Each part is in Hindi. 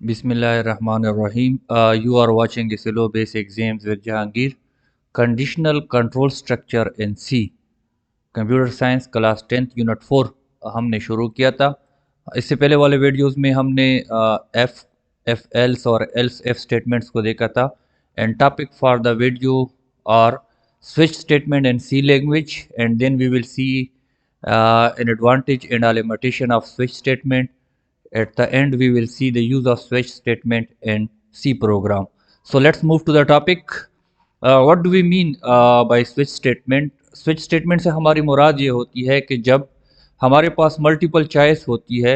Bismillahirrahmanirrahim. You are watching SLO Base Exams with Jahangir. Conditional Control Structure in C. Computer science class 10th unit 4 हमने शुरू किया था। इससे पहले वाले वीडियोस में हमने एफ एफ एल्स और एल्स एफ स्टेटमेंट्स को देखा था। And topic for the video are switch statement in C language and then we will see an advantage and a limitation of switch statement. At the end we will see the use of switch statement in C program. So let's move to the topic. What do we mean by switch statement? Switch statement से हमारी मुराद ये होती है कि जब हमारे पास मल्टीपल चॉइस होती है,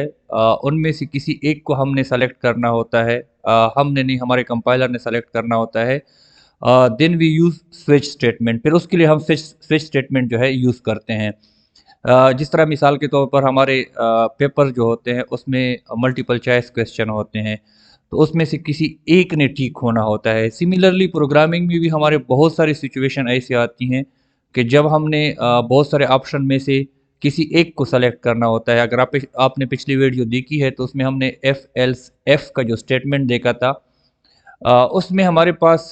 उनमें से किसी एक को हमने सेलेक्ट करना होता है, हमने नहीं हमारे कंपाइलर ने सेलेक्ट करना होता है, then we use switch statement. फिर उसके लिए हम स्विच स्टेटमेंट जो है यूज़ करते हैं। जिस तरह मिसाल के तौर पर हमारे पेपर जो होते हैं उसमें मल्टीपल चॉइस क्वेश्चन होते हैं, तो उसमें से किसी एक ने ठीक होना होता है। सिमिलरली प्रोग्रामिंग में भी हमारे बहुत सारी सिचुएशन ऐसी आती हैं कि जब हमने बहुत सारे ऑप्शन में से किसी एक को सेलेक्ट करना होता है। अगर आपने पिछली वीडियो देखी है तो उसमें हमने एफ एल्स एफ का जो स्टेटमेंट देखा था, उसमें हमारे पास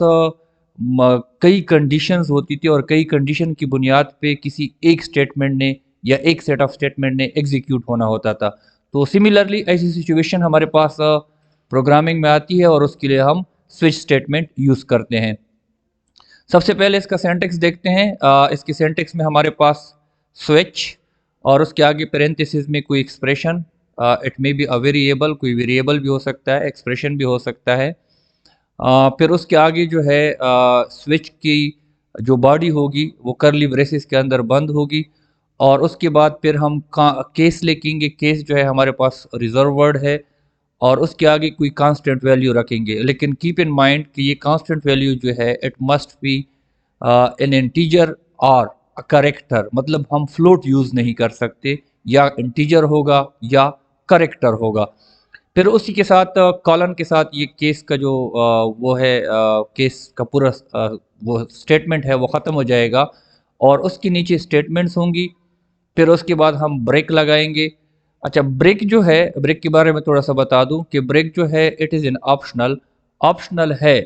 कई कंडीशंस होती थी और कई कंडीशन की बुनियाद पे किसी एक स्टेटमेंट ने या एक सेट ऑफ स्टेटमेंट ने एग्जीक्यूट होना होता था। तो सिमिलरली ऐसी सिचुएशन हमारे पास प्रोग्रामिंग में आती है और उसके लिए हम स्विच स्टेटमेंट यूज़ करते हैं। सबसे पहले इसका सिंटैक्स देखते हैं। इसके सिंटैक्स में हमारे पास स्विच और उसके आगे पैरेंथेसिस में कोई expression, it may be a variable, कोई वेरिएबल भी हो सकता है, एक्सप्रेशन भी हो सकता है। फिर उसके आगे जो है स्विच की जो बॉडी होगी वो करली ब्रेसेस के अंदर बंद होगी और उसके बाद फिर हम केस लिखेंगे। केस जो है हमारे पास रिजर्व वर्ड है और उसके आगे कोई कांस्टेंट वैल्यू रखेंगे, लेकिन कीप इन माइंड कि ये कांस्टेंट वैल्यू जो है it must be N integer और अ करेक्टर, मतलब हम फ्लोट यूज़ नहीं कर सकते, या इंटीजर होगा या करेक्टर होगा। फिर उसी के साथ कॉलन के साथ ये केस का जो वो है केस का पूरा वो स्टेटमेंट है वो ख़त्म हो जाएगा और उसके नीचे स्टेटमेंट्स होंगी। फिर उसके बाद हम ब्रेक लगाएंगे। अच्छा, ब्रेक जो है, ब्रेक के बारे में थोड़ा सा बता दूं कि ब्रेक जो है इट इज़ एन ऑप्शनल है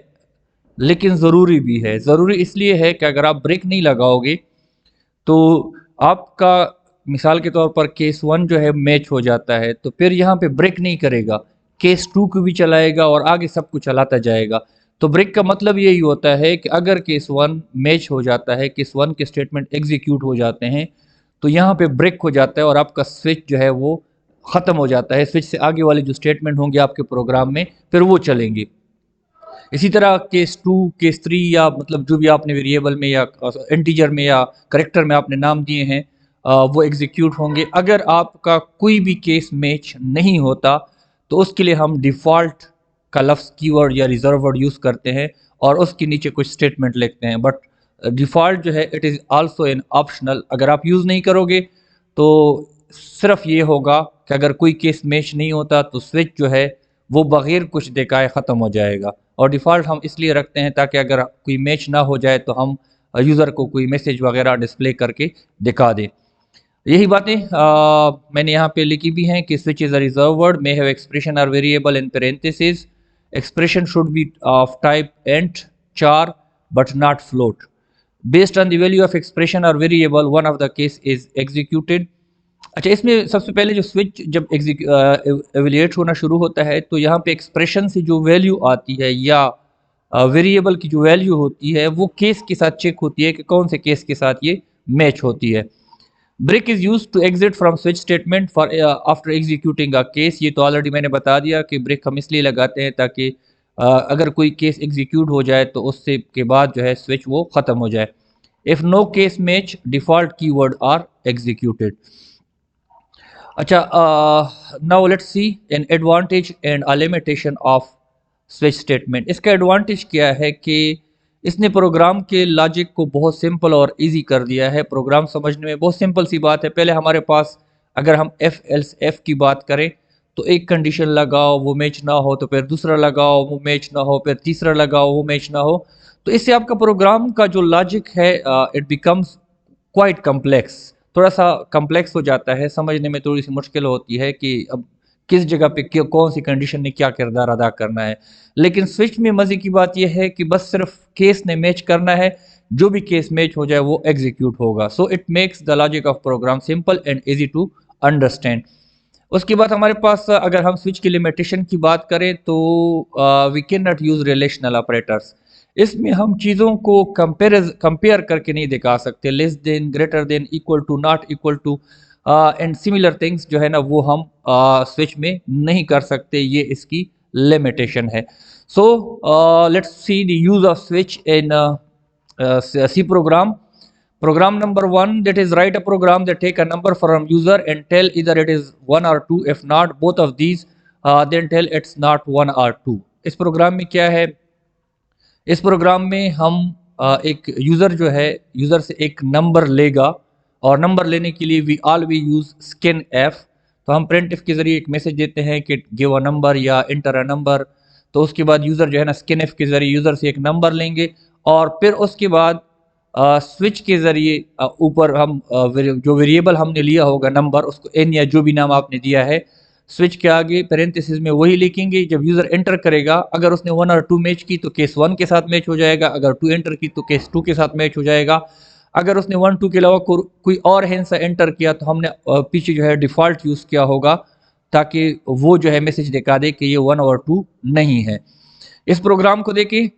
लेकिन ज़रूरी भी है। ज़रूरी इसलिए है कि अगर आप ब्रेक नहीं लगाओगे तो आपका मिसाल के तौर पर केस 1 जो है मैच हो जाता है, तो फिर यहाँ पे ब्रेक नहीं करेगा, केस 2 को भी चलाएगा और आगे सब कुछ चलाता जाएगा। तो ब्रेक का मतलब यही होता है कि अगर केस 1 मैच हो जाता है, केस 1 के स्टेटमेंट एग्जीक्यूट हो जाते हैं, तो यहाँ पे ब्रेक हो जाता है और आपका स्विच जो है वो ख़त्म हो जाता है। स्विच से आगे वाले जो स्टेटमेंट होंगे आपके प्रोग्राम में फिर वो चलेंगे। इसी तरह केस 2, केस 3 या मतलब जो भी आपने वेरिएबल में या इंटीजर में या करेक्टर में आपने नाम दिए हैं वो एग्जीक्यूट होंगे। अगर आपका कोई भी केस मैच नहीं होता तो उसके लिए हम डिफ़ॉल्ट का लफ्ज़ कीवर्ड या रिजर्व वर्ड यूज़ करते हैं और उसके नीचे कुछ स्टेटमेंट लिखते हैं। बट डिफ़ॉल्ट जो है it is also an optional. अगर आप यूज़ नहीं करोगे तो सिर्फ ये होगा कि अगर कोई केस मैच नहीं होता तो स्विच जो है वो बग़ैर कुछ दिखाए ख़त्म हो जाएगा। और डिफ़ॉल्ट हम इसलिए रखते हैं ताकि अगर कोई मैच ना हो जाए तो हम यूज़र को कोई मैसेज वगैरह डिस्प्ले करके दिखा दें। यही बातें मैंने यहाँ पे लिखी भी हैं कि switch is a reserve word, may have expression और variable in parenthesis, expression should be of type int, char but not float. Based on the value of expression और variable one of the case is executed. अच्छा, इसमें सबसे पहले जो स्विच जब एवेल्यूएट होना शुरू होता है तो यहाँ पे एक्सप्रेशन से जो वैल्यू आती है या वेरिएबल की जो वैल्यू होती है वो केस के साथ चेक होती है कि कौन से केस के साथ ये मैच होती है। Break is use to exit from switch statement for after executing a case. ये तो ऑलरेडी मैंने बता दिया कि ब्रेक हम इसलिए लगाते हैं ताकि अगर कोई केस एग्जीक्यूट हो जाए तो उससे के बाद जो है स्विच वो ख़त्म हो जाए। If no case match default keyword are executed. अच्छा, now let's see an advantage and a limitation of switch statement. इसका एडवांटेज क्या है कि इसने प्रोग्राम के लॉजिक को बहुत सिंपल और इजी कर दिया है। प्रोग्राम समझने में बहुत सिंपल सी बात है। पहले हमारे पास अगर हम एफ एल्स एफ की बात करें तो एक कंडीशन लगाओ वो मैच ना हो, तो फिर दूसरा लगाओ वो मैच ना हो, फिर तीसरा लगाओ वो मैच ना हो। तो इससे आपका प्रोग्राम का जो लॉजिक है इट बिकम्स क्वाइट कम्प्लेक्स, थोड़ा सा कम्प्लेक्स हो जाता है, समझने में थोड़ी सी मुश्किल होती है कि अब किस जगह पे कौन सी कंडीशन ने क्या किरदार अदा करना है। लेकिन स्विच में मजे की बात यह है कि बस सिर्फ केस ने मैच करना है, जो भी केस मैच हो जाए वो एग्जीक्यूट होगा। So it makes the logic of program simple and easy to understand. उसके बाद हमारे पास अगर हम स्विच की लिमिटेशन की बात करें तो we can not use relational operators. इसमें हम चीज़ों को कंपेयर करके नहीं दिखा सकते। Less than, greater than, equal to, not equal to and similar things जो है ना वो हम स्विच में नहीं कर सकते, ये इसकी लिमिटेशन है। So let's see the use off switch in C program. Program number one, that is write a program that take a number from user and tell either it is one or two. If not both of these, then tell it's not one or two. इस प्रोग्राम में क्या है? इस प्रोग्राम में हम एक यूज़र जो है, यूज़र से एक नंबर लेगा और नंबर लेने के लिए वी यूज़ स्किन एफ। तो हम प्रिंट इफ के ज़रिए एक मैसेज देते हैं कि गिव अ नंबर या इंटर अ नंबर। तो उसके बाद यूज़र जो है ना स्किन एफ के ज़रिए यूज़र से एक नंबर लेंगे और फिर उसके बाद स्विच के ज़रिए ऊपर हम जो वेरिएबल हमने लिया होगा नंबर, उसको एन या जो भी नाम आपने दिया है, स्विच के आगे पैरेंथेसिस में वही लिखेंगे। जब यूज़र एंटर करेगा, अगर उसने 1 और 2 मैच की तो केस 1 के साथ मैच हो जाएगा, अगर 2 एंटर की तो केस 2 के साथ मैच हो जाएगा। अगर उसने 1 2 के अलावा कोई और हैंसा एंटर किया तो हमने पीछे जो है डिफ़ॉल्ट यूज़ किया होगा, ताकि वो जो है मैसेज दिखा दे कि ये 1 और 2 नहीं है। इस प्रोग्राम को देखिए,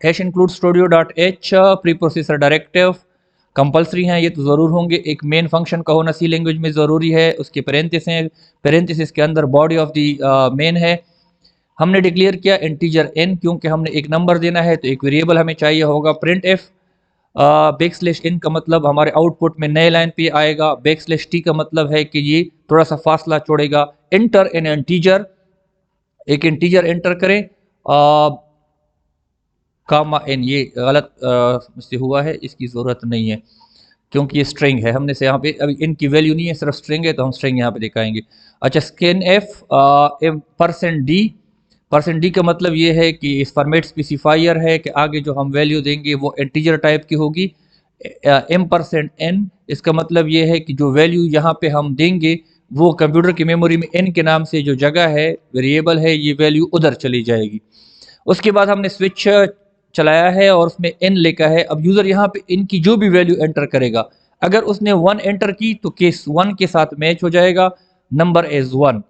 hash include studio dot H pre processor directive compulsory हैं, ये तो ज़रूर होंगे। एक मेन फंक्शन का होना सी लैंग्वेज में ज़रूरी है। उसके पेरेंथिस हैं, पेरेंथिस के अंदर बॉडी ऑफ द मेन है। हमने डिक्लेयर किया इंटीजर n, क्योंकि हमने एक नंबर देना है तो एक वेरिएबल हमें चाहिए होगा। प्रिंट एफ बैक स्लैश इन का मतलब हमारे आउटपुट में नए लाइन पे आएगा। बैक स्लैश टी का मतलब है कि ये थोड़ा सा फासला छोड़ेगा। इंटर इन इंटीजर, एक इंटीजर एंटर करें। कामा एन, ये गलत मुझसे हुआ है, इसकी ज़रूरत नहीं है क्योंकि ये स्ट्रिंग है। हमने से यहाँ पे अभी इनकी वैल्यू नहीं है, सिर्फ स्ट्रिंग है, तो हम स्ट्रिंग यहाँ पे दिखाएंगे। अच्छा, स्कैन एफ परसेंट डी का मतलब ये है कि इस फॉर्मेट स्पेसिफायर है कि आगे जो हम वैल्यू देंगे वो इंटीजर टाइप की होगी। M%N, इसका मतलब ये है कि जो वैल्यू यहाँ पे हम देंगे वो कंप्यूटर की मेमोरी में n के नाम से जो जगह है, वेरिएबल है, ये वैल्यू उधर चली जाएगी। उसके बाद हमने स्विच चलाया है और उसमें n लिखा है। अब यूज़र यहाँ पे n की जो भी वैल्यू एंटर करेगा, अगर उसने 1 एंटर की तो केस 1 के साथ मैच हो जाएगा, नंबर इज 1।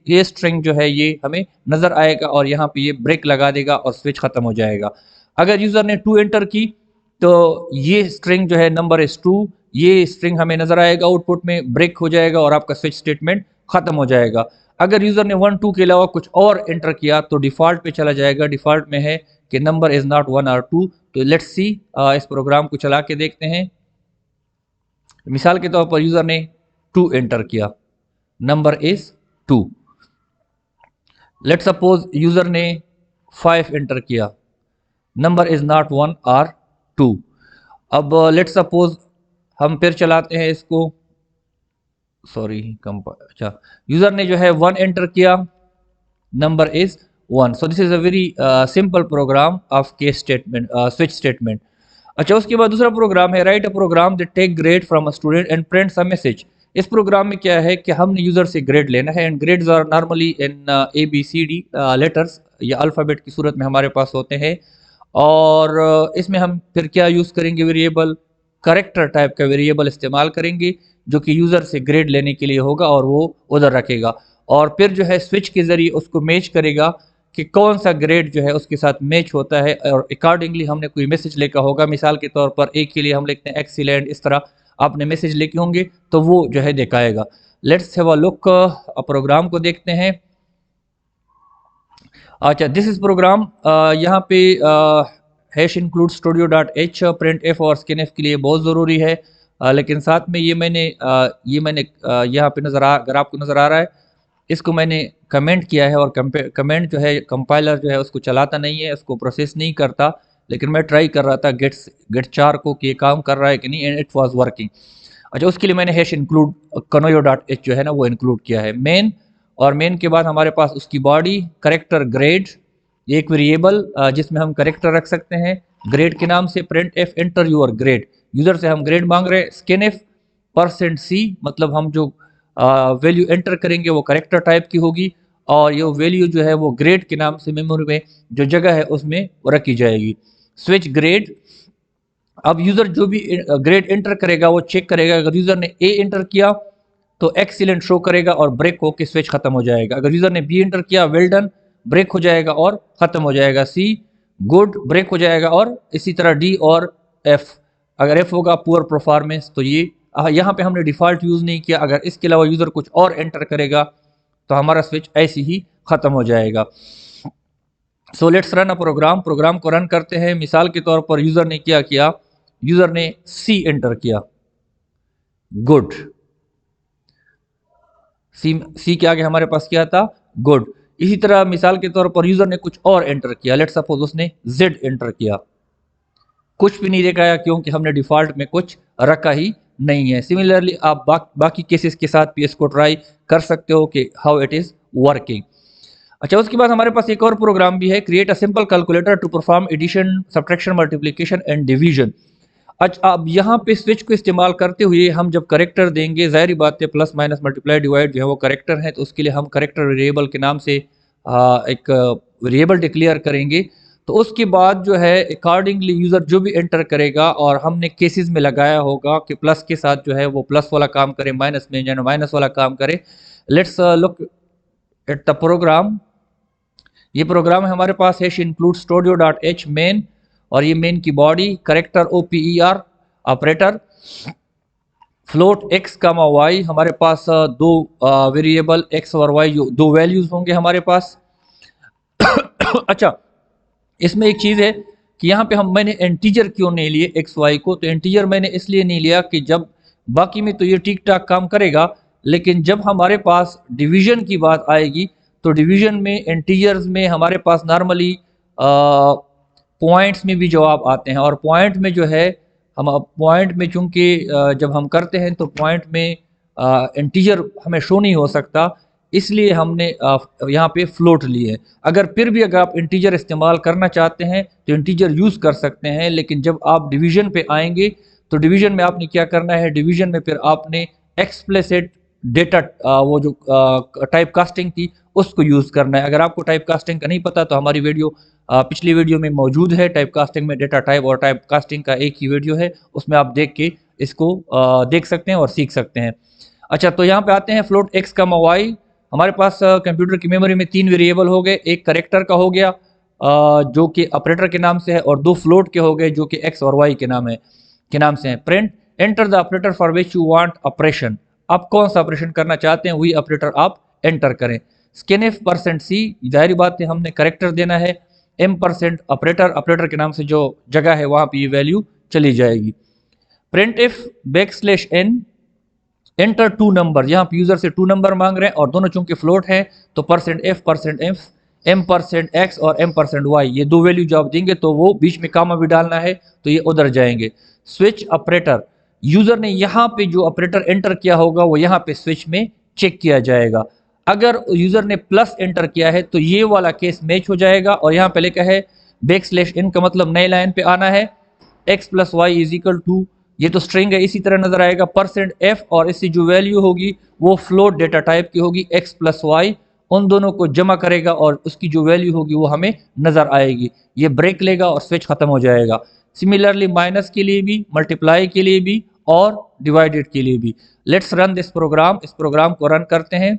ये स्ट्रिंग जो है ये हमें नज़र आएगा और यहाँ पे ये ब्रेक लगा देगा और स्विच ख़त्म हो जाएगा। अगर यूज़र ने 2 एंटर की तो ये स्ट्रिंग जो है नंबर इज 2, ये स्ट्रिंग हमें नज़र आएगा आउटपुट में, ब्रेक हो जाएगा और आपका स्विच स्टेटमेंट ख़त्म हो जाएगा। अगर यूज़र ने 1 2 के अलावा कुछ और एंटर किया तो डिफ़ॉल्ट पे चला जाएगा। डिफ़ॉल्ट में है कि नंबर इज़ नॉट 1 और 2। तो लेट्स सी, इस प्रोग्राम को चला के देखते हैं। मिसाल के तौर पर यूज़र ने 2 एंटर किया, number is 2। Let's suppose user ने 5 एंटर किया, नंबर इज़ नॉट 1 और 2। अब लेट्स सपोज हम फिर चलाते हैं इसको, सॉरी अच्छा, यूज़र ने जो है 1 एंटर किया, number is 1। So this is a very simple program of case statement, switch statement. अच्छा, उसके बाद दूसरा प्रोग्राम है write a program that take grade from a student and prints a message. इस प्रोग्राम में क्या है कि हमने यूज़र से ग्रेड लेना है and grades are normally in ABCD letters या अल्फ़ाबेट की सूरत में हमारे पास होते हैं। और इसमें हम फिर क्या यूज़ करेंगे, वेरिएबल करेक्टर टाइप का वेरिएबल इस्तेमाल करेंगे जो कि यूज़र से ग्रेड लेने के लिए होगा और वो उधर रखेगा और फिर जो है स्विच के ज़रिए उसको मैच करेगा कि कौन सा ग्रेड जो है उसके साथ मैच होता है और अकॉर्डिंगली हमने कोई मैसेज लिखा होगा। मिसाल के तौर पर एक के लिए हम लिखते हैं एक्सीलेंट, इस तरह आपने मैसेज लिखे होंगे तो वो जो है दिखाएगा। Let's have a look, program को देखते हैं। अच्छा, दिस इज प्रोग्राम, यहाँ पे hash include studio dot H print F और स्किन एफ के लिए बहुत ज़रूरी है। लेकिन साथ में ये मैंने यहाँ पे अगर आपको नज़र आ रहा है, इसको मैंने कमेंट किया है और कमेंट जो है कंपाइलर जो है उसको चलाता नहीं है, उसको प्रोसेस नहीं करता। लेकिन मैं ट्राई कर रहा था गेट 4 को कि ये काम कर रहा है कि नहीं, एंड इट वाज वर्किंग। अच्छा, उसके लिए मैंने हैश इंक्लूड कनोयो डॉट एच जो है ना वो इंक्लूड किया है मेन। और मेन के बाद हमारे पास उसकी बॉडी करेक्टर ग्रेड, एक वेरिएबल जिसमें हम करेक्टर रख सकते हैं ग्रेड के नाम से। Print F enter your grade, user से हम ग्रेड मांग रहे हैं। स्किन एफ %C, मतलब हम जो वैल्यू एंटर करेंगे वो करेक्टर टाइप की होगी, और ये वैल्यू जो है वो ग्रेड के नाम से मेमोरी में जो जगह है उसमें रखी जाएगी। स्विच ग्रेड, अब यूज़र जो भी ग्रेड एंटर करेगा वो चेक करेगा, अगर यूज़र ने ए एंटर किया तो एक्सीलेंट शो करेगा और ब्रेक होकर स्विच खत्म हो जाएगा। अगर यूज़र ने बी एंटर किया वेल डन, ब्रेक हो जाएगा और ख़त्म हो जाएगा। सी गुड, ब्रेक हो जाएगा। और इसी तरह डी और एफ, अगर एफ होगा पुअर परफॉर्मेंस। तो ये यहाँ पे हमने डिफ़ॉल्ट यूज़ नहीं किया, अगर इसके अलावा यूज़र कुछ और एंटर करेगा तो हमारा स्विच ऐसे ही ख़त्म हो जाएगा। So let's run a program. Program को रन करते हैं। मिसाल के तौर पर यूज़र ने क्या किया, यूज़र ने सी एंटर किया, गुड। सी के आगे हमारे पास क्या था, गुड। इसी तरह मिसाल के तौर पर यूज़र ने कुछ और एंटर किया, लेट्स सपोज उसने जेड एंटर किया, कुछ भी नहीं दिखाया क्योंकि हमने डिफ़ॉल्ट में कुछ रखा ही नहीं है। सिमिलरली आप बाकी केसेस के साथ भी इसको ट्राई कर सकते हो कि हाउ इट इज़ वर्किंग। अच्छा, उसके बाद हमारे पास एक और प्रोग्राम भी है, create a simple calculator to perform addition, subtraction, multiplication and division. अच्छा, अब यहाँ पे स्विच को इस्तेमाल करते हुए हम जब करेक्टर देंगे, ज़ाहिर बात है प्लस माइनस मल्टीप्लाई डिवाइड जो है वो करेक्टर है, तो उसके लिए हम करेक्टर वेरिएबल के नाम से एक वेरिएबल डिक्लेयर करेंगे। तो उसके बाद जो है अकॉर्डिंगली यूज़र जो भी एंटर करेगा, और हमने केसेस में लगाया होगा कि प्लस के साथ जो है वो प्लस वाला काम करे, माइनस में जो है माइनस वाला काम करे। Let's look at the program. ये प्रोग्राम हमारे पास है include studio dot h main, और ये मेन की body character OPER operator, float x comma y, हमारे पास दो वेरिएबल एक्स और वाई जो दो वैल्यूज होंगे हमारे पास। अच्छा, इसमें एक चीज़ है कि यहाँ पे मैंने इंटीजर क्यों नहीं लिए एक्स वाई को, तो इंटीजर मैंने इसलिए नहीं लिया कि जब बाकी में तो ये ठीक ठाक काम करेगा, लेकिन जब हमारे पास डिवीजन की बात आएगी तो डिवीजन में इंटीजर्स में हमारे पास नॉर्मली पॉइंट्स में भी जवाब आते हैं, और पॉइंट में जो है हम पॉइंट में चूंकि जब हम करते हैं तो पॉइंट में इंटीजर हमें शो नहीं हो सकता, इसलिए हमने यहाँ पे फ्लोट लिए हैं। अगर फिर भी अगर आप इंटीजर इस्तेमाल करना चाहते हैं तो इंटीजर यूज़ कर सकते हैं, लेकिन जब आप डिवीजन पे आएंगे तो डिवीजन में आपने क्या करना है, डिवीजन में फिर आपने एक्सप्लिसिट डेटा वो जो टाइप कास्टिंग थी उसको यूज़ करना है। अगर आपको टाइप कास्टिंग का नहीं पता तो हमारी वीडियो पिछली वीडियो में मौजूद है, टाइप कास्टिंग में डेटा टाइप और टाइप कास्टिंग का एक ही वीडियो है, उसमें आप देख के इसको देख सकते हैं और सीख सकते हैं। अच्छा, तो यहाँ पे आते हैं फ्लोट एक्स का वाई। हमारे पास कंप्यूटर की मेमोरी में तीन वेरिएबल हो गए, एक करेक्टर का हो गया जो कि ऑपरेटर के नाम से है, और दो फ्लोट के हो गए जो कि एक्स और वाई के नाम से हैं। Print enter the operator for which you want operation, आप कौन सा ऑपरेशन करना चाहते हैं वही ऑपरेटर आप एंटर करें। स्कैनफ परसेंट सी, जाहिर बात है हमने करेक्टर देना है। M% ऑपरेटर के नाम से जो जगह है वहां पे ये वैल्यू चली जाएगी। Print F \n enter two number, यहाँ पे यूजर से टू नंबर मांग रहे हैं और दोनों चूंकि फ्लोट हैं तो %f M%x और M%y, ये दो वैल्यू जो आप देंगे तो वो बीच में कामा भी डालना है तो ये उधर जाएंगे। स्विच ऑपरेटर, यूजर ने यहाँ पे जो ऑपरेटर एंटर किया होगा वो यहाँ पे स्विच में चेक किया जाएगा। अगर यूजर ने प्लस एंटर किया है तो ये वाला केस मैच हो जाएगा, और यहाँ पे लिखा है \n का मतलब नई लाइन पे आना है, x + y = ये तो स्ट्रिंग है इसी तरह नजर आएगा %f, और इसकी जो वैल्यू होगी वो फ्लोट डेटा टाइप की होगी, x + y उन दोनों को जमा करेगा और उसकी जो वैल्यू होगी वो हमें नजर आएगी। ये ब्रेक लेगा और स्विच खत्म हो जाएगा। सिमिलरली माइनस के लिए भी, मल्टीप्लाई के लिए भी और डिवाइडेड के लिए भी। लेट्स रन दिस प्रोग्राम, इस प्रोग्राम को रन करते हैं।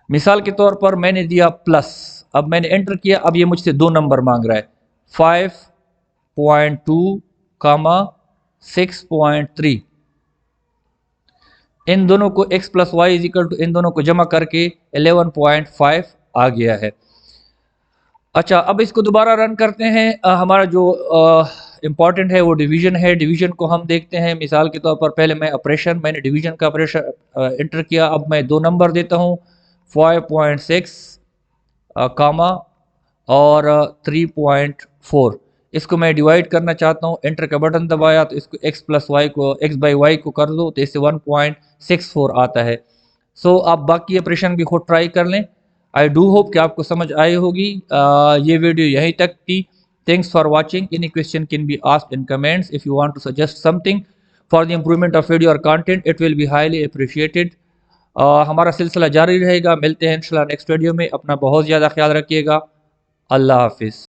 मिसाल के तौर पर मैंने दिया प्लस, अब मैंने एंटर किया, अब ये मुझसे दो नंबर मांग रहा है 5.2, 6.3, इन दोनों को x + y = इन दोनों को जमा करके 11.5 आ गया है। अच्छा, अब इसको दोबारा रन करते हैं। हमारा जो इम्पॉर्टेंट है वो डिवीजन है। डिवीजन को हम देखते हैं। मिसाल के तौर पर पहले मैंने डिवीजन का ऑपरेशन एंटर किया, अब मैं दो नंबर देता हूँ 5.6 और 3.4, इसको मैं डिवाइड करना चाहता हूँ, एंटर का बटन दबाया तो इसको x/y को कर दो तो इससे 1.64 आता है। सो आप बाकी ऑपरेशन भी खुद ट्राई कर लें। आई डू होप कि आपको समझ आई होगी। ये वीडियो यहीं तक थी। Thanks for watching. Any question can be asked in comments. If you want to suggest something for the improvement of video और content, it will be highly appreciated. हमारा सिलसिला जारी रहेगा। मिलते हैं इंशाल्लाह नेक्स्ट वीडियो में। अपना बहुत ज़्यादा ख्याल रखिएगा। अल्लाह हाफिज़।